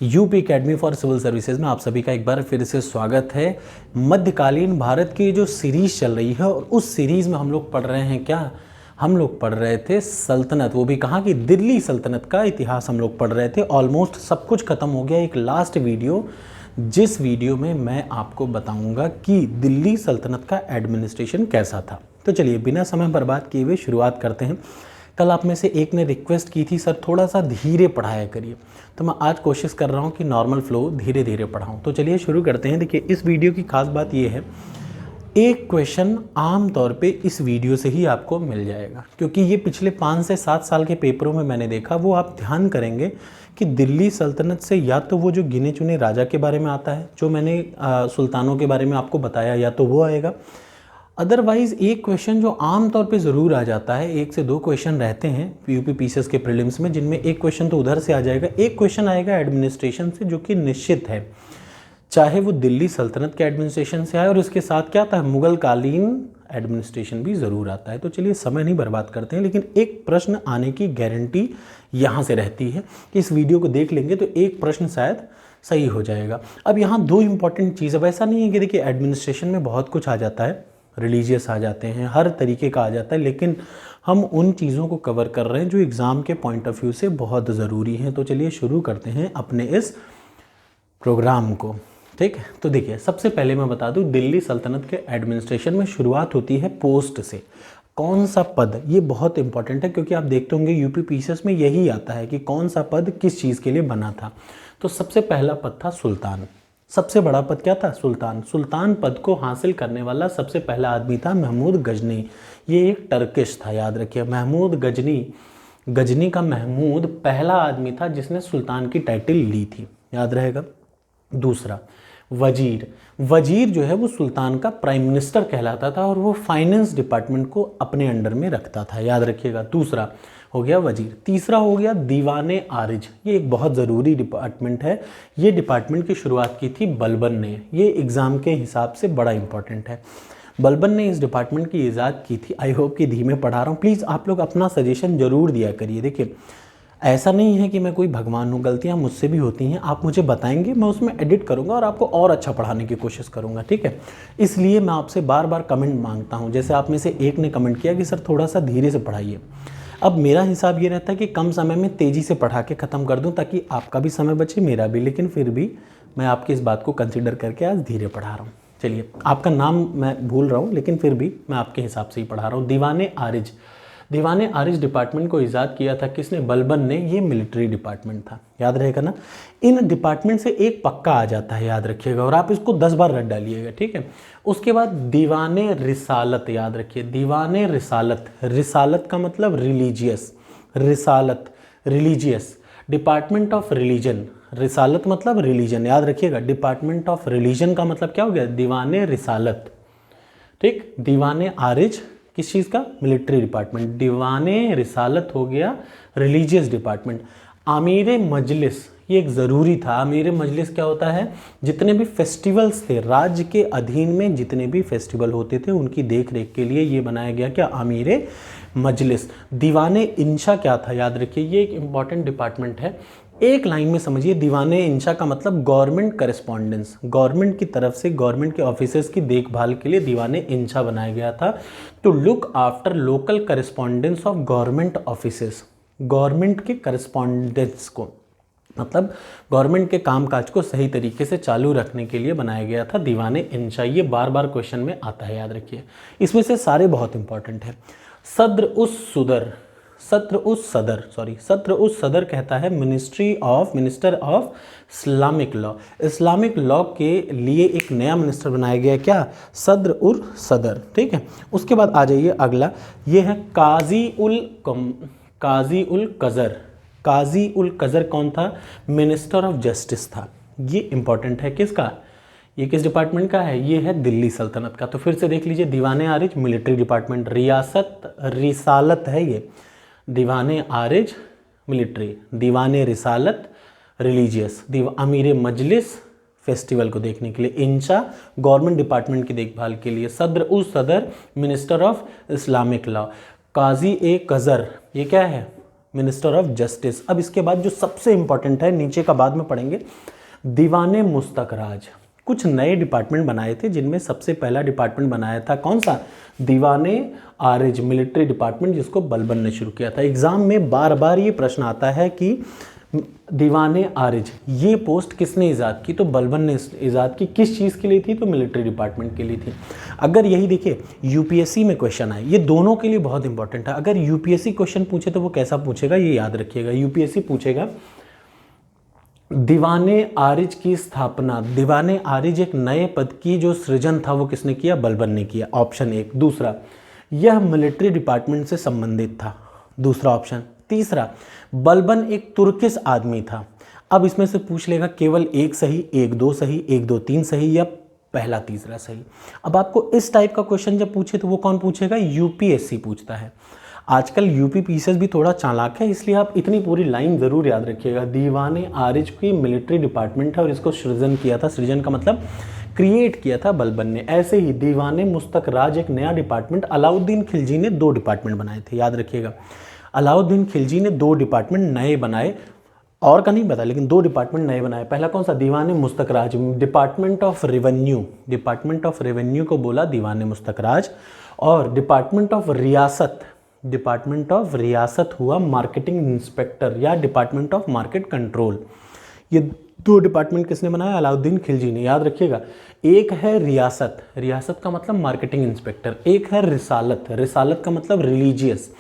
UP academy for civil services में आप सभी का एक बार फिर से स्वागत है। मध्यकालीन भारत की जो सीरीज़ चल रही है और उस सीरीज़ में हम लोग पढ़ रहे हैं क्या, हम लोग पढ़ रहे थे सल्तनत, वो भी कहाँ की, दिल्ली सल्तनत का इतिहास हम लोग पढ़ रहे थे। ऑलमोस्ट सब कुछ खत्म हो गया। एक लास्ट वीडियो, जिस वीडियो में मैं आपको बताऊंगा कि दिल्ली सल्तनत का एडमिनिस्ट्रेशन कैसा था। तो चलिए बिना समय बर्बाद किए हुए शुरुआत करते हैं। कल आप में से एक ने रिक्वेस्ट की थी सर थोड़ा सा धीरे पढ़ाया करिए, तो मैं आज कोशिश कर रहा हूँ कि नॉर्मल फ्लो धीरे धीरे पढ़ाऊँ। तो चलिए शुरू करते हैं। देखिए इस वीडियो की खास बात ये है, एक क्वेश्चन आम तौर पे इस वीडियो से ही आपको मिल जाएगा, क्योंकि ये पिछले 5 से 7 साल के पेपरों में मैंने देखा। वो आप ध्यान करेंगे कि दिल्ली सल्तनत से या तो वो जो गिने चुने राजा के बारे में आता है, जो मैंने सुल्तानों के बारे में आपको बताया, या तो वो आएगा। अदरवाइज़ एक क्वेश्चन जो आम तौर पे ज़रूर आ जाता है, 1 से 2 क्वेश्चन रहते हैं यूपी पीसीएस के प्रीलिम्स में, जिनमें एक क्वेश्चन तो उधर से आ जाएगा, एक क्वेश्चन आएगा एडमिनिस्ट्रेशन से, जो कि निश्चित है, चाहे वो दिल्ली सल्तनत के एडमिनिस्ट्रेशन से आए। और इसके साथ क्या आता है, मुगल कालीन एडमिनिस्ट्रेशन भी ज़रूर आता है। तो चलिए समय नहीं बर्बाद करते हैं, लेकिन एक प्रश्न आने की गारंटी यहाँ से रहती है कि इस वीडियो को देख लेंगे तो एक प्रश्न शायद सही हो जाएगा। अब यहाँ 2 इंपॉर्टेंट चीज़, अब ऐसा नहीं है कि देखिए एडमिनिस्ट्रेशन में बहुत कुछ आ जाता है, रिलीजियस आ जाते हैं, हर तरीके का आ जाता है, लेकिन हम उन चीज़ों को कवर कर रहे हैं जो एग्ज़ाम के पॉइंट ऑफ व्यू से बहुत ज़रूरी हैं। तो चलिए शुरू करते हैं अपने इस प्रोग्राम को। ठीक है, तो देखिए सबसे पहले मैं बता दूं, दिल्ली सल्तनत के एडमिनिस्ट्रेशन में शुरुआत होती है पोस्ट से। कौन सा पद, ये बहुत इंपॉर्टेंट है, क्योंकि आप देखते होंगे यूपी पीसीएस में यही आता है कि कौन सा पद किस चीज़ के लिए बना था। तो सबसे पहला पद था सुल्तान। सबसे बड़ा पद क्या था, सुल्तान। सुल्तान पद को हासिल करने वाला सबसे पहला आदमी था महमूद गजनी। ये एक टर्किश था, याद रखिए, महमूद गजनी। गजनी का महमूद पहला आदमी था जिसने सुल्तान की टाइटल ली थी, याद रहेगा। दूसरा वजीर। वजीर जो है वो सुल्तान का प्राइम मिनिस्टर कहलाता था और वो फाइनेंस डिपार्टमेंट को अपने अंडर में रखता था, याद रखिएगा। दूसरा हो गया वजीर। तीसरा हो गया दीवाने आरिज। ये एक बहुत ज़रूरी डिपार्टमेंट है। ये डिपार्टमेंट की शुरुआत की थी बलबन ने। ये एग्ज़ाम के हिसाब से बड़ा इंपॉर्टेंट है। बलबन ने इस डिपार्टमेंट की ईजाद की थी। आई होप कि धीमे पढ़ा रहा हूँ, प्लीज़ आप लोग अपना सजेशन ज़रूर दिया करिए। देखिए ऐसा नहीं है कि मैं कोई भगवान हूँ, गलतियाँ मुझसे भी होती हैं, आप मुझे बताएंगे, मैं उसमें एडिट करूँगा और आपको और अच्छा पढ़ाने की कोशिश करूँगा, ठीक है। इसलिए मैं आपसे बार बार कमेंट मांगता हूँ। जैसे आप में से एक ने कमेंट किया कि सर थोड़ा सा धीरे से पढ़ाइए। अब मेरा हिसाब ये रहता है कि कम समय में तेज़ी से पढ़ा के ख़त्म कर दूं, ताकि आपका भी समय बचे, मेरा भी, लेकिन फिर भी मैं आपकी इस बात को कंसीडर करके आज धीरे पढ़ा रहा हूँ। चलिए, आपका नाम मैं भूल रहा हूँ, लेकिन फिर भी मैं आपके हिसाब से ही पढ़ा रहा हूँ। दीवाने आरिज। दीवाने आरिज डिपार्टमेंट को ईजाद किया था किसने, बलबन ने। ये मिलिट्री डिपार्टमेंट था, याद रहेगा ना। इन डिपार्टमेंट से एक पक्का आ जाता है, याद रखिएगा, और आप इसको 10 बार रट डालिएगा, ठीक है। उसके बाद दीवाने रिसालत, याद रखिए, दीवाने रिसालत। रिसालत का मतलब रिलीजियस, रिसालत रिलीजियस, डिपार्टमेंट ऑफ रिलीजन। रिसालत मतलब रिलीजन, याद रखिएगा। डिपार्टमेंट ऑफ रिलीजन का मतलब क्या हो गया, दीवाने रिसालत, ठीक। दीवाने आरिज किस चीज़ का, मिलिट्री डिपार्टमेंट। दीवाने रिसालत हो गया रिलीजियस डिपार्टमेंट। आमीर मजलिस, ये एक ज़रूरी था। आमीर मजलिस क्या होता है, जितने भी फेस्टिवल्स थे, राज्य के अधीन में जितने भी फेस्टिवल होते थे उनकी देख रेख के लिए ये बनाया गया क्या, आमीर मजलिस। दीवाने इंशा क्या था, याद रखिए, ये एक इम्पॉर्टेंट डिपार्टमेंट है। एक लाइन में समझिए, दीवाने इंशा का मतलब गवर्नमेंट करेस्पॉन्डेंस। गवर्नमेंट की तरफ से गवर्नमेंट के ऑफिसर्स की देखभाल के लिए दीवाने इंशा बनाया गया था, to look after local correspondence of government officers. Government के करेस्पॉन्डेंस को, मतलब गवर्नमेंट के कामकाज को सही तरीके से चालू रखने के लिए बनाया गया था दीवाने इंशा। ये बार बार क्वेश्चन में आता है, याद रखिए। इसमें से सारे बहुत इंपॉर्टेंट है। सद्र उस सदर कहता है minister of Islamic law. Islamic law के लिए एक नया मिनिस्टर बनाया गया, क्या, सद्र उर सदर, ठीक है। उसके बाद आ जाइए अगला, ये है काजी उल कज़र। काजी उल कज़र कौन था, मिनिस्टर ऑफ जस्टिस था। ये इंपॉर्टेंट है, किसका, ये किस डिपार्टमेंट का है, ये है दिल्ली सल्तनत का। तो फिर से देख लीजिए, दीवाने आरिज मिलिट्री डिपार्टमेंट, रिसालत है ये, दीवाने आरिज मिलिट्री, दीवाने रिसालत रिलीजियस, अमीर मजलिस फेस्टिवल को देखने के लिए, इंशा गवर्नमेंट डिपार्टमेंट की देखभाल के लिए, सद्र उस सदर मिनिस्टर ऑफ इस्लामिक लॉ, काजी ए कज़र ये क्या है, मिनिस्टर ऑफ जस्टिस। अब इसके बाद जो सबसे इंपॉर्टेंट है, नीचे का बाद में पढ़ेंगे, दीवाने मुस्तक राज। कुछ नए डिपार्टमेंट बनाए थे, जिनमें सबसे पहला डिपार्टमेंट बनाया था कौन सा, दीवाने आरिज मिलिट्री डिपार्टमेंट, जिसको बलबन ने शुरू किया था। एग्जाम में बार बार ये प्रश्न आता है कि दीवाने आरिज ये पोस्ट किसने इजाद की, तो बलबन ने इजाद की। किस चीज़ के लिए थी, तो मिलिट्री डिपार्टमेंट के लिए थी। अगर यही देखिए यूपीएससी में क्वेश्चन आए, ये दोनों के लिए बहुत इंपॉर्टेंट है। अगर यूपीएससी क्वेश्चन पूछे तो वो कैसा पूछेगा, ये याद रखिएगा। यूपीएससी पूछेगा दीवाने आरिज की स्थापना, दीवाने आरिज एक नए पद की जो सृजन था वो किसने किया, बलबन ने किया, ऑप्शन 1। दूसरा, यह मिलिट्री डिपार्टमेंट से संबंधित था, दूसरा ऑप्शन। तीसरा, बलबन एक तुर्किश आदमी था। अब इसमें से पूछ लेगा केवल एक सही, एक दो सही, एक दो तीन सही, या पहला तीसरा सही। अब आपको इस टाइप का क्वेश्चन जब पूछे तो वो कौन पूछेगा, यूपीएससी पूछता है। आजकल यूपी पीसीएस भी थोड़ा चालाक है, इसलिए आप इतनी पूरी लाइन ज़रूर याद रखिएगा। दीवाने आरिज की मिलिट्री डिपार्टमेंट है और इसको सृजन किया था, सृजन का मतलब क्रिएट किया था बलबन ने। ऐसे ही दीवाने मुस्तक राज एक नया डिपार्टमेंट, अलाउद्दीन खिलजी ने 2 डिपार्टमेंट बनाए थे, याद रखिएगा। अलाउद्दीन खिलजी ने 2 डिपार्टमेंट नए बनाए, और का नहीं पता, लेकिन 2 डिपार्टमेंट नए बनाए। पहला कौन सा, दीवाने मुस्तक राज, department of revenue, department of revenue को बोला दीवाने मुस्तक राज। और डिपार्टमेंट ऑफ रियासत, डिपार्टमेंट ऑफ रियासत हुआ मार्केटिंग इंस्पेक्टर या डिपार्टमेंट ऑफ मार्केट कंट्रोल। ये 2 डिपार्टमेंट किसने बनाया, अलाउद्दीन खिलजी ने, याद रखिएगा। एक है रियासत, रियासत का मतलब मार्केटिंग इंस्पेक्टर। एक है रिसालत, रिसालत का मतलब रिलीजियस,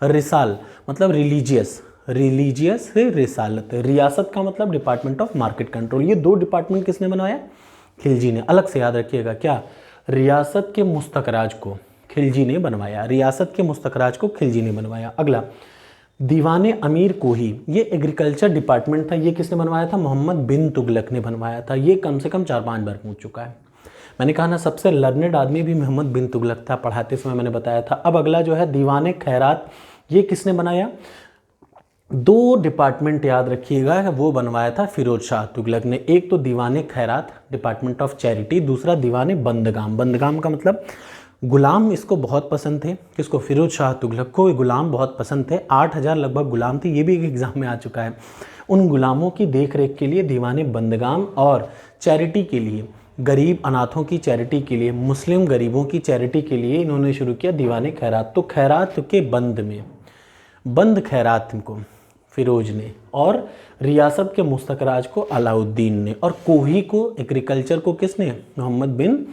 रिसाल मतलब रिलीजियस, रिलीजियस है रिसालत। रियासत का मतलब डिपार्टमेंट ऑफ मार्केट कंट्रोल। ये 2 डिपार्टमेंट किसने बनाया, खिलजी ने। अलग से याद रखिएगा, क्या, रियासत के मुस्तक राज को खिलजी ने बनवाया, रियासत के मुस्तक राज को खिलजी ने बनवाया। अगला, दीवाने अमीर कोही, ये एग्रीकल्चर डिपार्टमेंट था, ये किसने बनवाया था, मोहम्मद बिन तुगलक ने बनवाया था। ये कम से कम 4-5 बार पूछ चुका है। मैंने कहा ना, सबसे लर्नेड आदमी भी मोहम्मद बिन तुगलक था, पढ़ाते समय मैंने बताया था। अब अगला जो है दीवाने खैरात, ये किसने बनाया, 2 डिपार्टमेंट याद रखिएगा, वो बनवाया था फिरोज शाह तुगलक ने। एक तो दीवाने खैरात, डिपार्टमेंट ऑफ चैरिटी, दूसरा दीवाने बंदगाम, बंदगाम का मतलब गुलाम इसको बहुत पसंद थे, किसको, फिरोज शाह तुगलक को गुलाम बहुत पसंद थे। 8000 लगभग गुलाम थे, ये भी एक एग्जाम में आ चुका है। उन गुलामों की देखरेख के लिए दीवाने बंदगाम, और चैरिटी के लिए, गरीब अनाथों की चैरिटी के लिए, मुस्लिम गरीबों की चैरिटी के लिए इन्होंने शुरू किया दीवाने खैरात। तो खैरात के बंद में, बंद खैरात को फिरोज ने, और रियासत के मुस्तक राज को अलाउद्दीन ने, और कोही को, एग्रीकल्चर को किसने, मोहम्मद बिन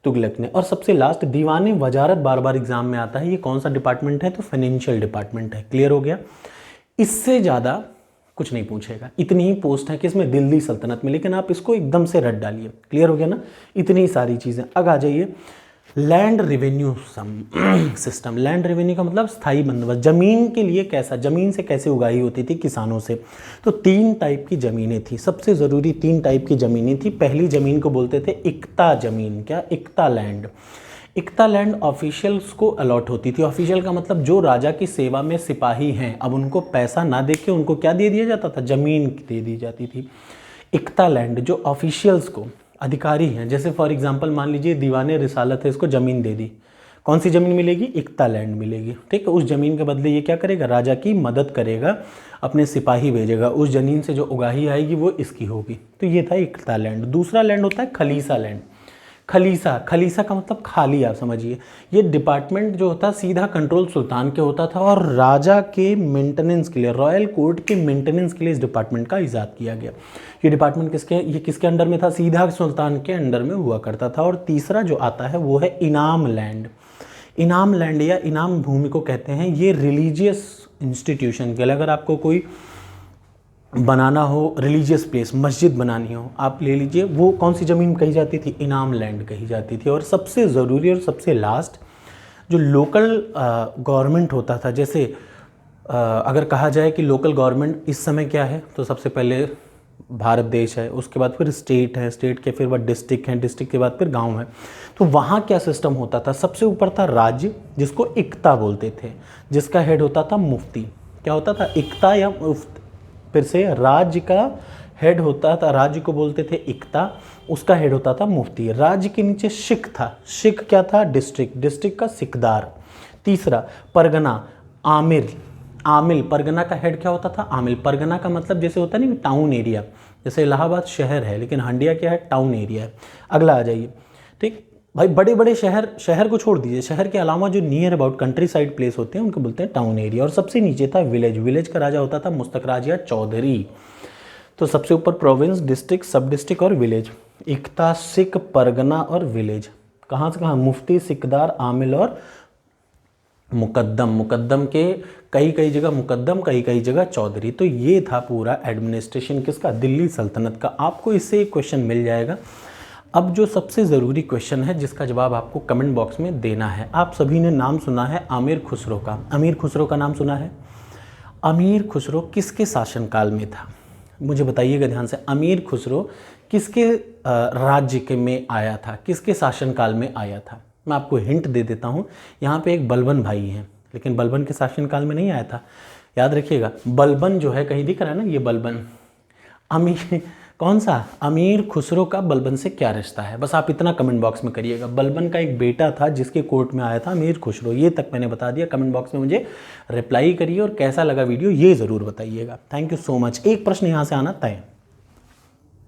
तुगलक ने। और सबसे लास्ट दीवाने वजारत, बार बार एग्जाम में आता है, ये कौन सा डिपार्टमेंट है, तो फाइनेंशियल डिपार्टमेंट है। क्लियर हो गया, इससे ज़्यादा कुछ नहीं पूछेगा। इतनी ही पोस्ट है किसमें, दिल्ली सल्तनत में, लेकिन आप इसको एकदम से रट डालिए। क्लियर हो गया ना, इतनी सारी चीज़ें। अब आ जाइए land revenue system. Land revenue का मतलब स्थायी बंदोबस्त, जमीन के लिए कैसा, जमीन से कैसे उगाही होती थी किसानों से। तो 3 टाइप की ज़मीनें थी, सबसे ज़रूरी 3 टाइप की ज़मीनें थी। पहली ज़मीन को बोलते थे इक्ता ज़मीन, क्या, इक्ता लैंड। इक्ता लैंड ऑफिशियल्स को अलॉट होती थी। ऑफिशियल का मतलब जो राजा की सेवा में सिपाही हैं, अब उनको पैसा ना दे के उनको क्या दे दिया जाता था, ज़मीन दे दी जाती थी। इक्ता लैंड जो ऑफिशियल्स को, अधिकारी हैं, जैसे फॉर एग्जांपल मान लीजिए दीवाने रिसालत है, इसको ज़मीन दे दी, कौन सी ज़मीन मिलेगी, इक्ता लैंड मिलेगी। ठीक है, उस ज़मीन के बदले ये क्या करेगा, राजा की मदद करेगा, अपने सिपाही भेजेगा, उस ज़मीन से जो उगाही आएगी वो इसकी होगी। तो ये था इक्ता लैंड। दूसरा लैंड होता है खलीसा लैंड। खलीसा, खलीसा का मतलब खाली, आप समझिए। ये डिपार्टमेंट जो होता सीधा कंट्रोल सुल्तान के होता था, और राजा के मेंटेनेंस के लिए, रॉयल कोर्ट के मेंटेनेंस के लिए इस डिपार्टमेंट का इजाद किया गया। ये डिपार्टमेंट किसके अंडर में था, सीधा सुल्तान के अंडर में हुआ करता था। और तीसरा जो आता है वो है इनाम लैंड। इनाम लैंड या इनाम भूमि को कहते हैं, ये रिलीजियस इंस्टीट्यूशन के लिए, अगर आपको कोई बनाना हो, रिलीजियस प्लेस, मस्जिद बनानी हो, आप ले लीजिए, वो कौन सी ज़मीन कही जाती थी, इनाम लैंड कही जाती थी। और सबसे ज़रूरी और सबसे लास्ट जो लोकल गवर्नमेंट होता था, जैसे अगर कहा जाए कि लोकल गवर्नमेंट इस समय क्या है, तो सबसे पहले भारत देश है, उसके बाद फिर स्टेट है, स्टेट के फिर बाद डिस्ट्रिक्ट है, डिस्ट्रिक्ट के बाद फिर गांव है। तो वहाँ क्या सिस्टम होता था, सबसे ऊपर था राज्य, जिसको इक्ता बोलते थे, जिसका हेड होता था मुफ्ती। क्या होता था, इक्ता या मुफ्ती। फिर से राज्य का हेड होता था, राज्य को बोलते थे इक्ता, उसका हेड होता था मुफ्ती। राज्य के नीचे शिख था, शिख क्या था, डिस्ट्रिक्ट, डिस्ट्रिक्ट का सिकदार। तीसरा परगना, आमिर, आमिल, परगना का हेड क्या होता था? आमिल। परगना का मतलब जैसे होता है ना टाउन एरिया, जैसे इलाहाबाद शहर है लेकिन हंडिया क्या है? टाउन एरिया है। अगला आ जाइए। ठीक भाई, बड़े बड़े शहर, शहर को छोड़ दीजिए, शहर के अलावा जो near about country side place होते हैं उनको बोलते हैं टाउन एरिया। और सबसे नीचे था विलेज। विलेज का राजा होता था मुस्तक राज या चौधरी। तो सबसे ऊपर प्रोविंस, डिस्ट्रिक्ट, सब डिस्ट्रिक्ट और विलेज। इकता, सिख, परगना और विलेज। कहाँ से कहाँ? मुफ्ती, सिकदार, आमिल और मुकद्दम। मुकद्दम के कई कई जगह मुकद्दम, कई कई जगह चौधरी। तो ये था पूरा एडमिनिस्ट्रेशन किसका? दिल्ली सल्तनत का। आपको इससे एक क्वेश्चन मिल जाएगा। अब जो सबसे ज़रूरी क्वेश्चन है जिसका जवाब आपको कमेंट बॉक्स में देना है। आप सभी ने नाम सुना है अमीर खुसरो का। अमीर खुसरो का नाम सुना है? अमीर खुसरो किसके शासनकाल में था? मुझे बताइएगा ध्यान से। अमीर खुसरो किसके राज्य के में आया था? किसके शासनकाल में आया था? मैं आपको हिंट दे देता हूँ। यहाँ पे एक बलबन भाई हैं, लेकिन बलबन के शासनकाल में नहीं आया था। याद रखिएगा, बलबन जो है, कहीं दिख रहा है ना ये बलबन। अमीर कौन सा? अमीर खुसरो का बलबन से क्या रिश्ता है? बस आप इतना कमेंट बॉक्स में करिएगा। बलबन का एक बेटा था जिसके कोर्ट में आया था अमीर खुसरो। ये तक मैंने बता दिया। कमेंट बॉक्स में मुझे रिप्लाई करिए और कैसा लगा वीडियो ये ज़रूर बताइएगा। Thank you so much. एक प्रश्न यहाँ से आना तय।